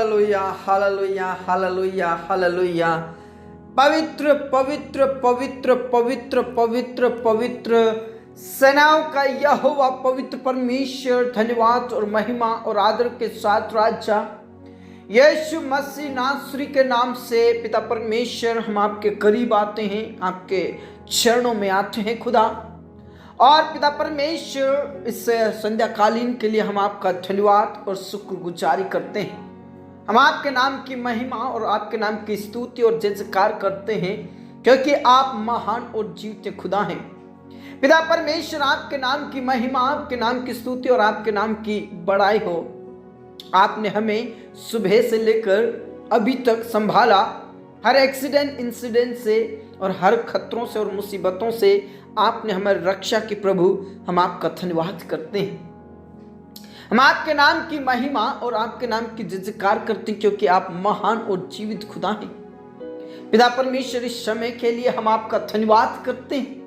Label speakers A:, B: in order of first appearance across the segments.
A: Hallelujah hallelujah hallelujah hallelujah. पवित्र पवित्र पवित्र पवित्र पवित्र पवित्र सेनाओं का यहोवा पवित्र परमेश्वर धन्यवाद और महिमा और आदर के साथ राजा यीशु मसीह नासरी के नाम से पिता परमेश्वर हम आपके करीब आते हैं, आपके चरणों में आते हैं खुदा। और पिता परमेश्वर इस संध्याकालीन के लिए हम आपका धन्यवाद और शुक्रगुजारी करते हैं। हम आपके नाम की महिमा और आपके नाम की स्तुति और जय जयकार करते हैं, क्योंकि आप महान और जीवते खुदा हैं। पिता परमेश्वर, आपके नाम की महिमा, आपके नाम की स्तुति और आपके नाम की बड़ाई हो। आपने हमें सुबह से लेकर अभी तक संभाला, हर एक्सीडेंट इंसिडेंट से और हर खतरों से और मुसीबतों से आपने हमारी रक्षा की। प्रभु, हम आपका धन्यवाद करते हैं। हम आपके नाम की महिमा और आपके नाम की जय जयकार करते हैं, क्योंकि आप महान और जीवित खुदा हैं। पिता परमेश्वर, इस समय के लिए हम आपका धन्यवाद करते हैं।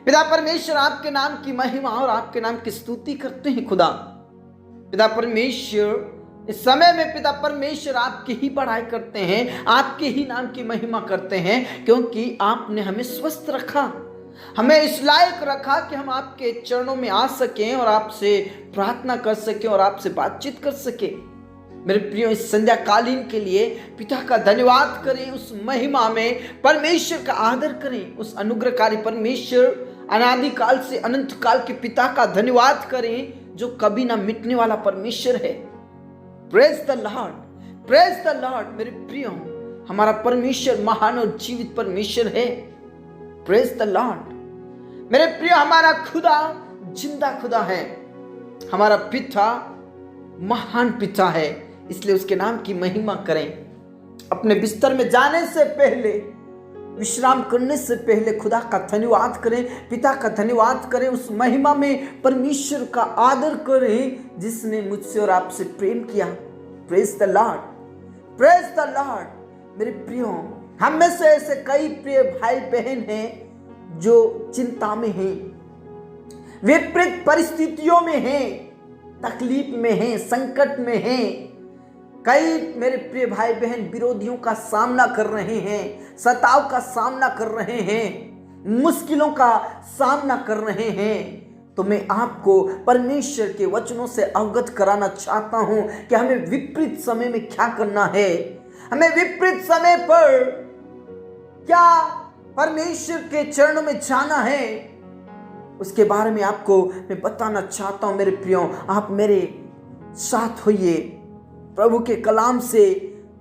A: पिता परमेश्वर, आपके नाम की महिमा और आपके नाम की स्तुति करते हैं खुदा। पिता परमेश्वर, इस समय में पिता परमेश्वर आपकी ही बड़ाई करते हैं, आपके ही नाम की महिमा करते हैं, क्योंकि आपने हमें स्वस्थ रखा, हमें इस लायक रखा कि हम आपके चरणों में आ सकें और आपसे प्रार्थना कर सकें और आपसे बातचीत कर सकें। मेरे प्रियो, इस संध्याकालीन के लिए पिता का धन्यवाद करें, उस महिमा में परमेश्वर का आदर करें, उस अनुग्रहकारी परमेश्वर अनादि काल से अनंत काल के पिता का धन्यवाद करें, जो कभी ना मिटने वाला परमेश्वर है। Praise the Lord, praise the Lord. मेरे प्रियो, हमारा परमेश्वर महान और जीवित परमेश्वर है। Praise the Lord. मेरे प्रियो, हमारा खुदा जिंदा खुदा है, हमारा पिता महान पिता है, इसलिए उसके नाम की महिमा करें। अपने बिस्तर में जाने से पहले, विश्राम करने से पहले खुदा का धन्यवाद करें, पिता का धन्यवाद करें, उस महिमा में परमेश्वर का आदर करें जिसने मुझसे और आपसे प्रेम किया। Praise the Lord, praise the Lord. मेरे प्रियो, हम में से ऐसे कई प्रिय भाई बहन हैं जो चिंता में हैं, विपरीत परिस्थितियों में हैं, तकलीफ में हैं, संकट में हैं। कई मेरे प्रिय भाई बहन विरोधियों का सामना कर रहे हैं, सताव का सामना कर रहे हैं, मुश्किलों का सामना कर रहे हैं। तो मैं आपको परमेश्वर के वचनों से अवगत कराना चाहता हूं कि हमें विपरीत समय में क्या करना है, हमें विपरीत समय पर क्या परमेश्वर के चरणों में जाना है, उसके बारे में आपको मैं बताना चाहता हूं। मेरे प्रियो, आप मेरे साथ होइए। प्रभु के कलाम से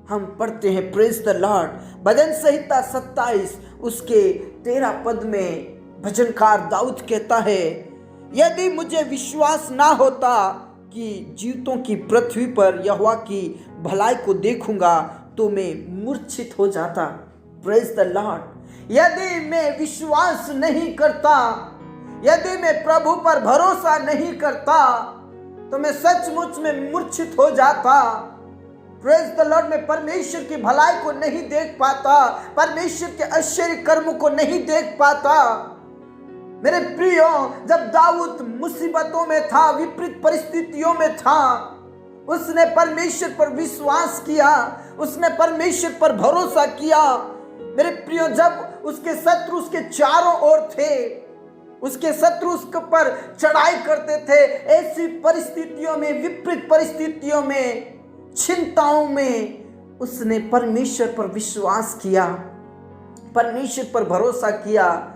A: हम पढ़ते हैं, प्रेज द लॉर्ड। भजन संहिता 27 उसके 13 पद में भजनकार दाऊद कहता है, यदि मुझे विश्वास ना होता कि जीवतों की पृथ्वी पर यहोवा की भलाई को देखूंगा तो मैं मूर्छित हो जाता। Praise the Lord. यदि मैं विश्वास नहीं करता, यदि मैं प्रभु पर भरोसा नहीं करता, तो मैं सचमुच में मूर्छित हो जाता। Praise the Lord. मैं परमेश्वर की भलाई को नहीं देख पाता, परमेश्वर के आश्चर्य कर्मों को नहीं देख पाता। मेरे प्रियो, जब दाऊद मुसीबतों में था, विपरीत परिस्थितियों में था, उसने परमेश्वर पर विश्वास किया, उसने परमेश्वर पर भरोसा किया। मेरे प्रियो, जब उसके शत्रु उसके चारों ओर थे, उसके शत्रु उसके पर चढ़ाई करते थे, ऐसी परिस्थितियों में, विपरीत परिस्थितियों में, चिंताओं में उसने परमेश्वर पर विश्वास किया, परमेश्वर पर भरोसा किया।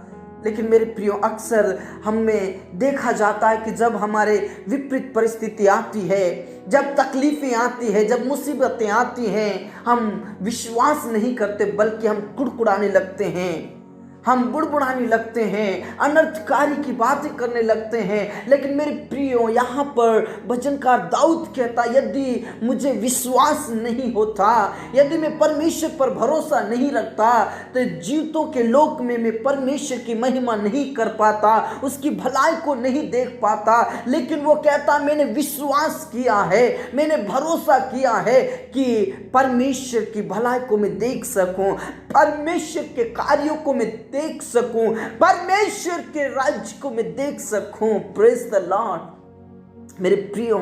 A: लेकिन मेरे प्रियो, अक्सर हमें देखा जाता है कि जब हमारे विपरीत परिस्थिति आती है, जब तकलीफें आती है, जब मुसीबतें आती हैं, हम विश्वास नहीं करते, बल्कि हम कुड़कुड़ाने लगते हैं, हम बुड़बुड़ाने लगते हैं, अनर्थकारी की बातें करने लगते हैं। लेकिन मेरे प्रियो, यहाँ पर भजनकार दाऊद कहता, यदि मुझे विश्वास नहीं होता, यदि मैं परमेश्वर पर भरोसा नहीं रखता, तो जीवतों के लोक में मैं परमेश्वर की महिमा नहीं कर पाता, उसकी भलाई को नहीं देख पाता। लेकिन वो कहता, मैंने विश्वास किया है, मैंने भरोसा किया है कि परमेश्वर की भलाई को मैं देख सकूं, परमेश्वर के कार्यों को मैं देख सकूं, परमेश्वर के राज्य को मैं देख सकूं। Praise the Lord. मेरे प्रियो,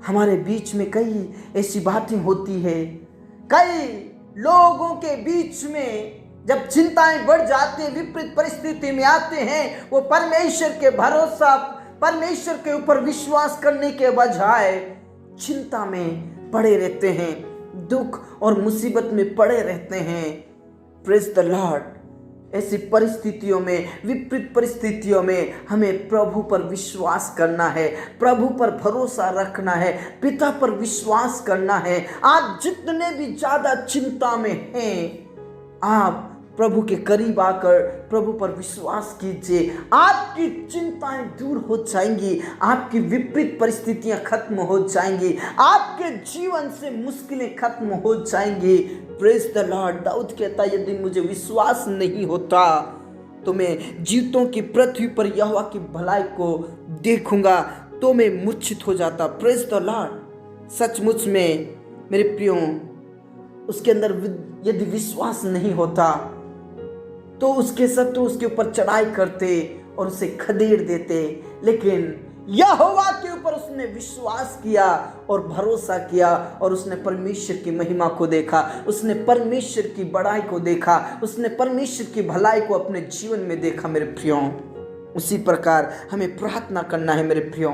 A: हमारे बीच में कई ऐसी बातें होती है, कई लोगों के बीच में जब चिंताएं बढ़ जाती हैं, विपरीत परिस्थिति में आते हैं, वो परमेश्वर के भरोसा, परमेश्वर के ऊपर विश्वास करने के बजाय चिंता में पड़े रहते हैं, दुख और मुसीबत में पड़े रहते हैं। Praise the Lord. ऐसी परिस्थितियों में, विपरीत परिस्थितियों में हमें प्रभु पर विश्वास करना है, प्रभु पर भरोसा रखना है, पिता पर विश्वास करना है। आप जितने भी ज्यादा चिंता में हैं, आप प्रभु के करीब आकर प्रभु पर विश्वास कीजिए, आपकी चिंताएं दूर हो जाएंगी, आपकी विपरीत परिस्थितियां खत्म हो जाएंगी, आपके जीवन से मुश्किलें खत्म हो जाएंगी। Praise the Lord. दाऊद कहता है, यदि मुझे विश्वास नहीं होता तो मैं जीवतों की पृथ्वी पर यहोवा की भलाई को देखूंगा तो मैं मूर्छित हो जाता। Praise the Lord. सचमुच में मेरे प्रियो, उसके अंदर यदि विश्वास नहीं होता तो उसके शत्रु उसके ऊपर चढ़ाई करते और उसे खदेड़ देते, लेकिन यहोवा के ऊपर उसने विश्वास किया और भरोसा किया और उसने परमेश्वर की महिमा को देखा, उसने परमेश्वर की बड़ाई को देखा, उसने परमेश्वर की भलाई को अपने जीवन में देखा। मेरे प्रियो, उसी प्रकार हमें प्रार्थना करना है। मेरे प्रियो,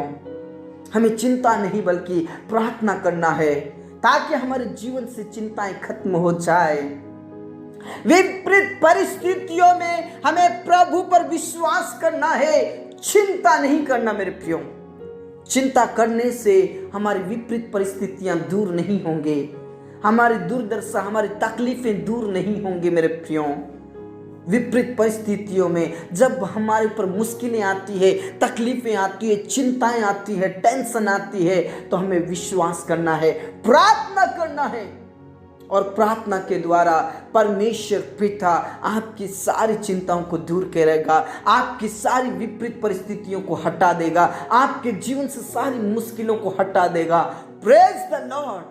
A: हमें चिंता नहीं बल्कि प्रार्थना करना है ताकि हमारे जीवन से चिंताएं खत्म हो जाए। विपरीत परिस्थितियों में हमें प्रभु पर विश्वास करना है, चिंता नहीं करना। मेरे प्रियो, चिंता करने से हमारी विपरीत परिस्थितियां दूर नहीं होंगे, हमारी दुर्दशा, हमारी तकलीफें दूर नहीं होंगी। मेरे प्रियो, विपरीत परिस्थितियों में जब हमारे ऊपर मुश्किलें आती है, तकलीफें आती है, चिंताएं आती है, टेंशन आती है, तो हमें विश्वास करना है, प्रार्थना करना है और प्रार्थना के द्वारा परमेश्वर पिता आपकी सारी चिंताओं को दूर करेगा, आपकी सारी विपरीत परिस्थितियों को हटा देगा, आपके जीवन से सारी मुश्किलों को हटा देगा। Praise the Lord,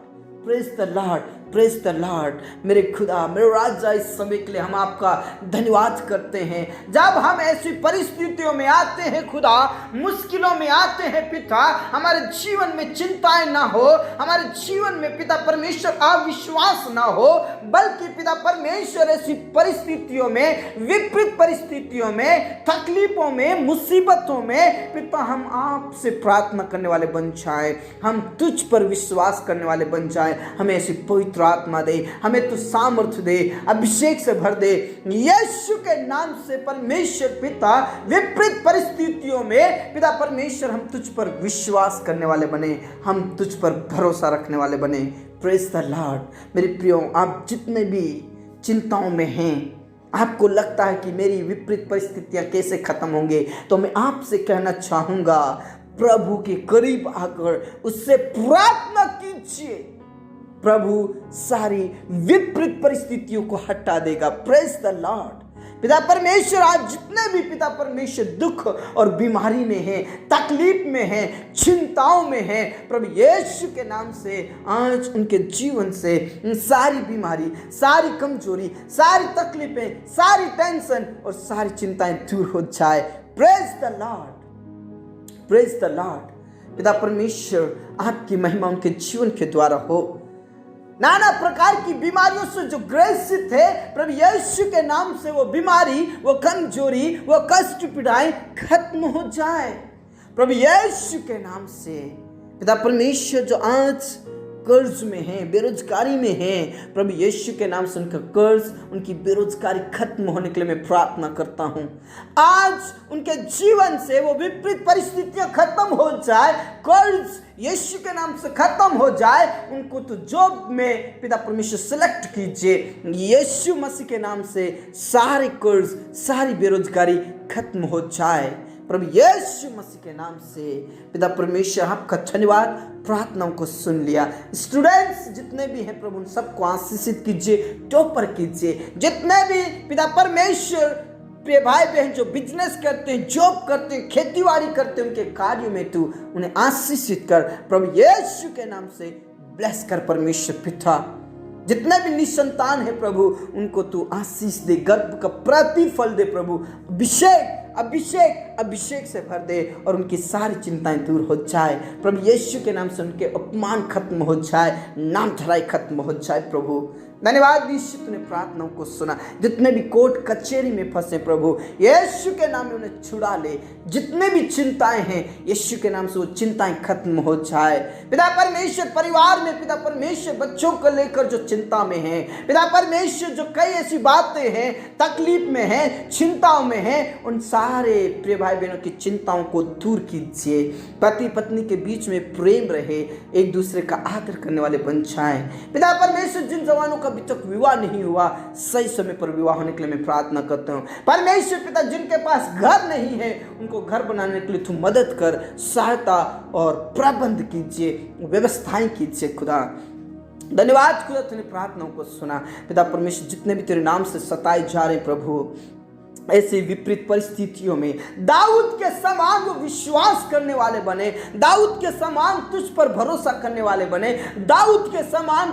A: praise the Lord, praise the Lord. मेरे खुदा, मेरे राजा, इस समय के लिए हम आपका धन्यवाद करते हैं। जब हम ऐसी परिस्थितियों में आते हैं खुदा, मुश्किलों में आते हैं पिता, हमारे जीवन में चिंताएं ना हो, हमारे जीवन में पिता परमेश्वर अविश्वास ना हो, बल्कि पिता परमेश्वर ऐसी परिस्थितियों में, विपरीत परिस्थितियों में, तकलीफों में, मुसीबतों में पिता हम आपसे प्रार्थना करने वाले बन जाए, हम तुझ पर विश्वास करने वाले बन जाए। हमें ऐसी पवित्र आत्मा दे, हमें तू सामर्थ्य दे, अभिषेक से भर दे। यीशु के नाम से परमेश्वर पिता, विपरीत परिस्थितियों में पिता परमेश्वर हम तुझ पर विश्वास करने वाले बने, हम तुझ पर भरोसा रखने वाले बने। Praise the Lord. मेरे प्रियो, आप जितने भी चिंताओं में हैं, आपको लगता है कि मेरी विपरीत परिस्थितियां कैसे खत्म होंगे, तो मैं आपसे कहना चाहूंगा, प्रभु के करीब आकर उससे प्रार्थना कीजिए, प्रभु सारी विपरीत परिस्थितियों को हटा देगा। Praise the Lord. पिता परमेश्वर, आज जितने भी पिता परमेश्वर दुख और बीमारी में हैं, तकलीफ में हैं, चिंताओं में हैं, प्रभु यीशु के नाम से आज उनके जीवन से सारी बीमारी, सारी कमजोरी, सारी तकलीफें, सारी टेंशन और सारी चिंताएं दूर हो जाए। Praise the Lord, praise the Lord. पिता परमेश्वर, आपकी महिमा उनके जीवन के द्वारा हो। नाना प्रकार की बीमारियों से जो ग्रसित है, प्रभु यीशु के नाम से वो बीमारी, वो कमजोरी, वो कष्ट, पीड़ाएं खत्म हो जाए प्रभु यीशु के नाम से। पिता परमेश्वर, जो आज कर्ज में हैं, बेरोजगारी में हैं, प्रभु यीशु के नाम से उनका कर्ज, उनकी बेरोजगारी खत्म होने के लिए मैं प्रार्थना करता हूं। आज उनके जीवन से वो विपरीत परिस्थितियां खत्म हो जाए, कर्ज यीशु के नाम से खत्म हो जाए। उनको तो जॉब में पिता परमेश्वर सिलेक्ट कीजिए, यीशु मसीह के नाम से सारे कर्ज, सारी बेरोजगारी खत्म हो जाए प्रभु यीशु मसीह के नाम से। पिता परमेश्वर, आपका धन्यवाद, प्रार्थनाओं को सुन लिया। स्टूडेंट्स जितने भी हैं प्रभु, उन सबको आशीषित कीजिए, टॉपर कीजिए। जितने भी पिता परमेश्वर प्रिय भाई बहन जो बिजनेस करते हैं, जॉब करते हैं, खेतीबाड़ी करते हैं, उनके कार्यों में तू उन्हें आशीषित कर प्रभु यीशु के नाम से। ब्लेस कर परमेश्वर पिता। जितने भी निसंतान है प्रभु, उनको तू आशीष दे, गर्भ का प्रतिफल दे प्रभु, अभिषेक अभिषेक से भर दे और उनकी सारी चिंताएं दूर हो जाए प्रभु यीशु के नाम से। उनके अपमान खत्म हो जाए, नाम धराई खत्म हो जाए प्रभु। धन्यवाद यीशु, तूने प्रार्थनाओं को सुना। जितने भी कोर्ट कचहरी में फंसे प्रभु यीशु के नाम में उन्हें छुड़ा ले। जितने भी चिंताएं हैं यीशु के नाम से वो चिंताएं खत्म हो जाए। पिता परमेश्वर, परिवार में पिता परमेश्वर बच्चों को लेकर जो चिंता में है पिता परमेश्वर, जो कई ऐसी बातें हैं तकलीफ में हैं, चिंताओं में हैं, उन सारे प्रिय भाई बहनों की चिंताओं को दूर कीजिए। पति पत्नी के बीच में प्रेम रहे, एक दूसरे का आदर करने वाले बन जाएं। पिता परमेश्वर, जिन जवानों का अभी तक विवाह नहीं हुआ सही समय पर विवाह होने के लिए मैं प्रार्थना करता हूँ। परमेश्वर पिता, जिनके पास घर नहीं है उनको घर बनाने के लिए तू मदद कर, सहायता और प्रबंध कीजिए, व्यवस्थाएं कीजिए खुदा। धन्यवाद खुदा, तूने प्रार्थनाओं को सुना। पिता परमेश्वर, जितने भी तेरे नाम से सताए जा रहे प्रभु ऐसी विपरीत परिस्थितियों में दाऊद के समान वो विश्वास करने वाले बने, दाऊद के समान तुझ पर भरोसा करने वाले बने, दाऊद के समान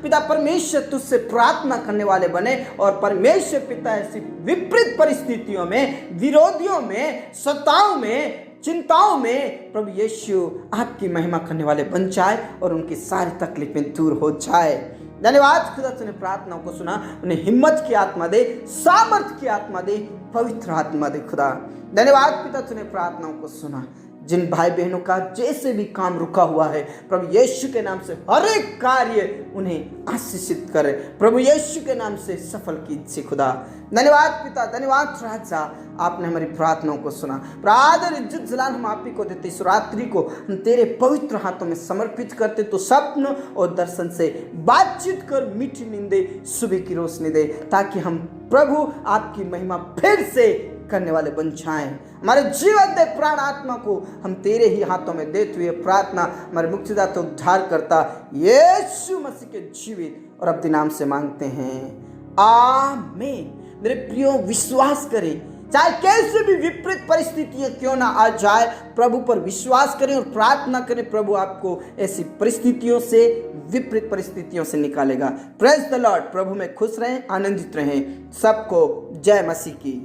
A: पिता परमेश्वर तुझसे प्रार्थना करने वाले बने। और परमेश्वर पिता ऐसी विपरीत परिस्थितियों में, विरोधियों में, सताओं में, चिंताओं में प्रभु यीशु आपकी महिमा करने वाले बन जाए और उनकी सारी तकलीफें दूर हो जाए। धन्यवाद खुदा, तूने प्रार्थनाओं को सुना। उन्हें हिम्मत की आत्मा दे, सामर्थ्य की आत्मा दे, पवित्र आत्मा दे खुदा। धन्यवाद पिता, तूने प्रार्थनाओं को सुना। जिन भाई बहनों का जैसे भी काम रुका हुआ है प्रभु यीशु के नाम से हर एक कार्य उन्हें आशीषित करे, प्रभु यीशु के नाम से सफल कीजिए खुदा। धन्यवाद पिता, धन्यवाद राजा, आपने हमारी प्रार्थनाओं को सुना। आदर इज्जत जलाल हम आप ही को देते। इस रात्रि को हम तेरे पवित्र हाथों में समर्पित करते। तो स्वप्न और दर्शन से बातचीत कर, मीठी नींदे सुबह की रोशनी दे, ताकि हम प्रभु आपकी महिमा फिर से करने वाले बन जाएं। हमारे जीवन दे प्राण आत्मा को हम तेरे ही हाथों में देते हुए प्रार्थना हमारे मुक्तिदाता उद्धार करता यीशु मसीह के जीवित और अपने नाम से मांगते हैं, आमीन। मेरे प्रियो, विश्वास करें, चाहे कैसे भी विपरीत परिस्थितियां क्यों ना आ जाए, प्रभु पर विश्वास करें और प्रार्थना करें। प्रभु आपको ऐसी परिस्थितियों से, विपरीत परिस्थितियों से निकालेगा। Praise the Lord. प्रभु में खुश रहें, आनंदित रहें। सबको जय मसीह की।